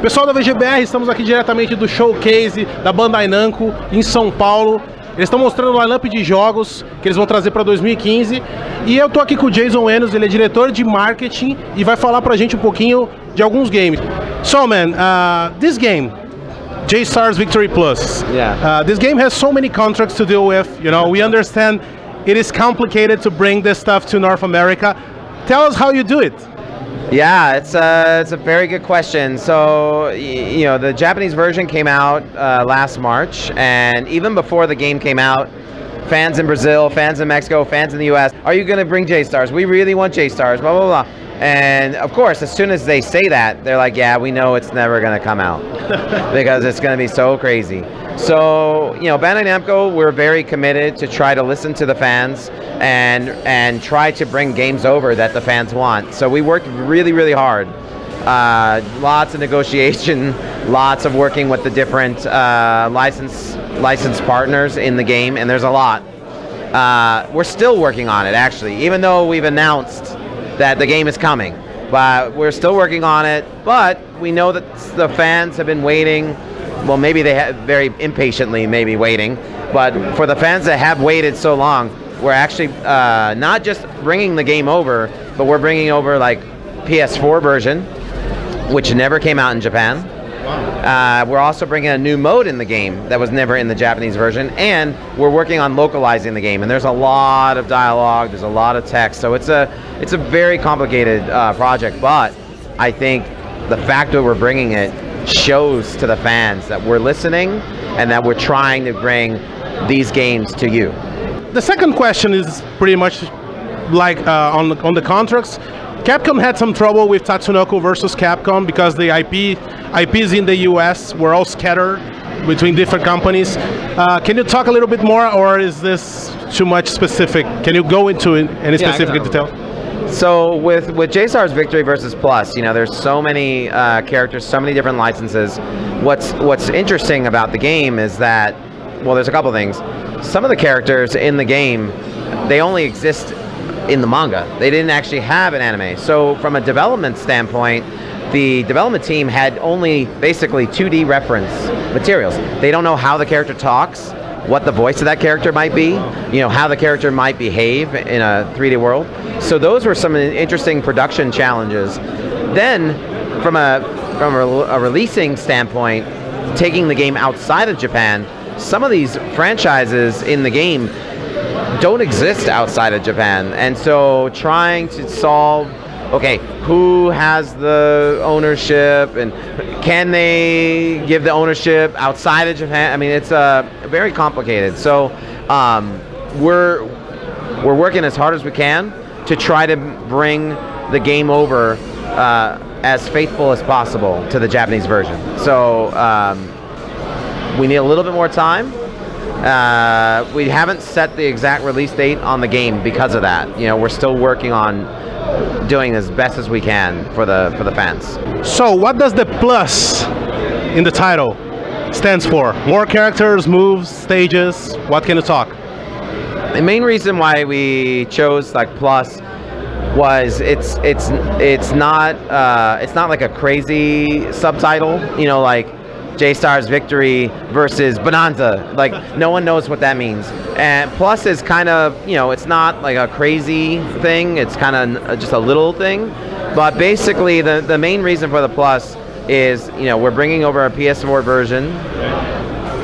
Pessoal da VGBR, estamos aqui diretamente do showcase da Bandai Namco em São Paulo. Eles estão mostrando o lineup de jogos que eles vão trazer para 2015. E eu tô aqui com o Jason Enos, ele é diretor de marketing e vai falar pra gente um pouquinho de alguns games. So man, this game, J-Stars Victory Plus. Yeah. This game has so many contracts to deal with. You know, we understand it is complicated to bring this stuff to North America. Tell us how you do it. Yeah, it's a very good question. So, you know, the Japanese version came out last March, and even before the game came out, fans in Brazil, fans in Mexico, fans in the US, are you going to bring J-Stars? We really want J-Stars, blah, blah, blah. And of course, as soon as they say that, they're like, yeah, we know it's never going to come out because it's going to be so crazy. So, you know, Bandai Namco, we're very committed to try to listen to the fans and try to bring games over that the fans want. So we worked really, really hard. Lots of negotiation, lots of working with the different licensed partners in the game, and there's a lot. We're still working on it, actually, even though we've announced that the game is coming. But we're still working on it, but we know that the fans have been waiting. Well, maybe they have very impatiently maybe waiting, but for the fans that have waited so long, we're actually not just bringing the game over, but we're bringing over like PS4 version, which never came out in Japan. We're also bringing a new mode in the game that was never in the Japanese version, and we're working on localizing the game. And there's a lot of dialogue, there's a lot of text, so it's a very complicated project. But I think the fact that we're bringing it shows to the fans that we're listening and that we're trying to bring these games to you. The second question is pretty much like on the contracts. Capcom had some trouble with Tatsunoko versus Capcom because the IPs in the US were all scattered between different companies. Can you talk a little bit more, or is this too much specific? Can you go into any specific detail? So with J-Stars Victory versus Plus, you know, there's so many characters, so many different licenses. What's interesting about the game is that, well, there's a couple things. Some of the characters in the game, they only exist in the manga. They didn't actually have an anime. So from a development standpoint, the development team had only basically 2D reference materials. They don't know how the character talks, what the voice of that character might be, you know, how the character might behave in a 3D world. So those were some interesting production challenges. Then from a releasing standpoint, taking the game outside of Japan, some of these franchises in the game don't exist outside of Japan, and so trying to solve, okay, who has the ownership and can they give the ownership outside of Japan? I mean, it's very complicated. So we're working as hard as we can to try to bring the game over as faithful as possible to the Japanese version. So we need a little bit more time. We haven't set the exact release date on the game because of that. You know, we're still working on doing as best as we can for the fans. So what does the plus in the title stands for? More characters, moves, stages? What can you talk? The main reason why we chose like plus was it's not like a crazy subtitle, you know, like J-Stars Victory versus Bonanza. Like, no one knows what that means. And plus is kind of, you know, it's not like a crazy thing. It's kind of just a little thing. But basically, the main reason for the plus is, you know, we're bringing over a PS4 version,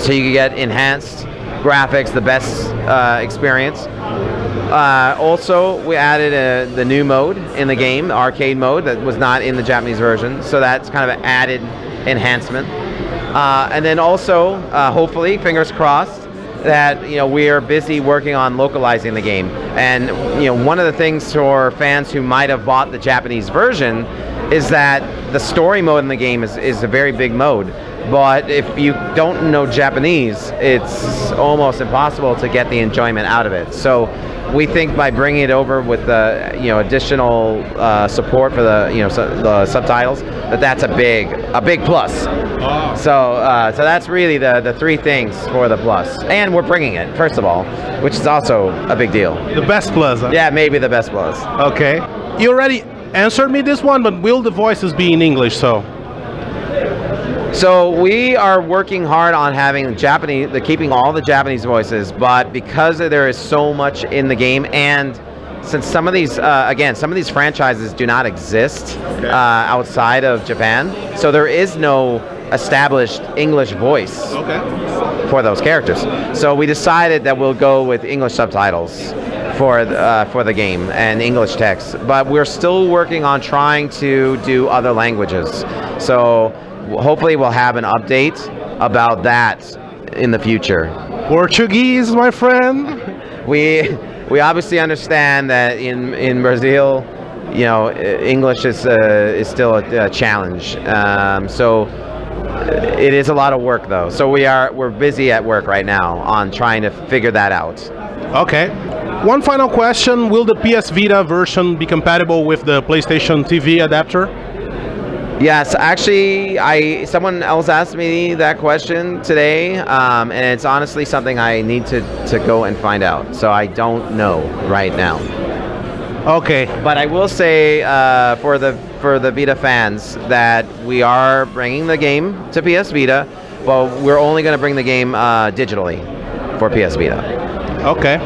so you can get enhanced graphics, the best experience. Also, we added the new mode in the game, the arcade mode, that was not in the Japanese version. So that's kind of an added enhancement. And then also, hopefully, fingers crossed, that, you know, we are busy working on localizing the game. And, you know, one of the things for fans who might have bought the Japanese version is that the story mode in the game is a very big mode. But if you don't know Japanese, it's almost impossible to get the enjoyment out of it. So we think by bringing it over with the, you know, additional support for the, you know, the subtitles, that's a big plus. Oh. So that's really the three things for the plus, and we're bringing it, first of all, which is also a big deal. The best plus, huh? Yeah, maybe the best plus. Okay, you already answered me this one, but will the voices be in English? So So we are working hard on having keeping all the Japanese voices, but because there is so much in the game, and since some of these, some of these franchises do not exist outside of Japan, so there is no established English voice for those characters. So we decided that we'll go with English subtitles for the game and English text, but we're still working on trying to do other languages. So hopefully we'll have an update about that in the future. Portuguese, my friend. We obviously understand that in Brazil, you know, English is still a challenge. So it is a lot of work though. So we're busy at work right now on trying to figure that out. Okay. One final question: will the PS Vita version be compatible with the PlayStation TV adapter? Yes, actually, someone else asked me that question today, and it's honestly something I need to go and find out. So I don't know right now. Okay. But I will say for the Vita fans that we are bringing the game to PS Vita, but we're only going to bring the game digitally for PS Vita. Okay.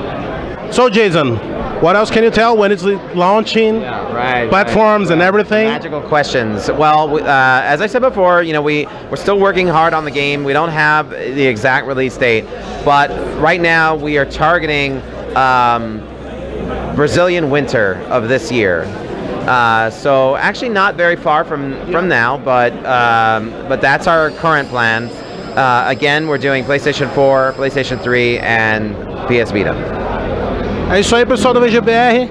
So Jason, what else can you tell when it's launching? Yeah, platforms and everything? Magical questions. Well, as I said before, you know, we're still working hard on the game. We don't have the exact release date, but right now we are targeting Brazilian winter of this year. So actually not very far from now, but that's our current plan. Again, we're doing PlayStation 4, PlayStation 3, and PS Vita. É isso aí, pessoal da VGBR.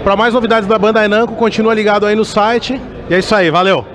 Para mais novidades da Bandai Namco, continua ligado aí no site. E é isso aí, valeu!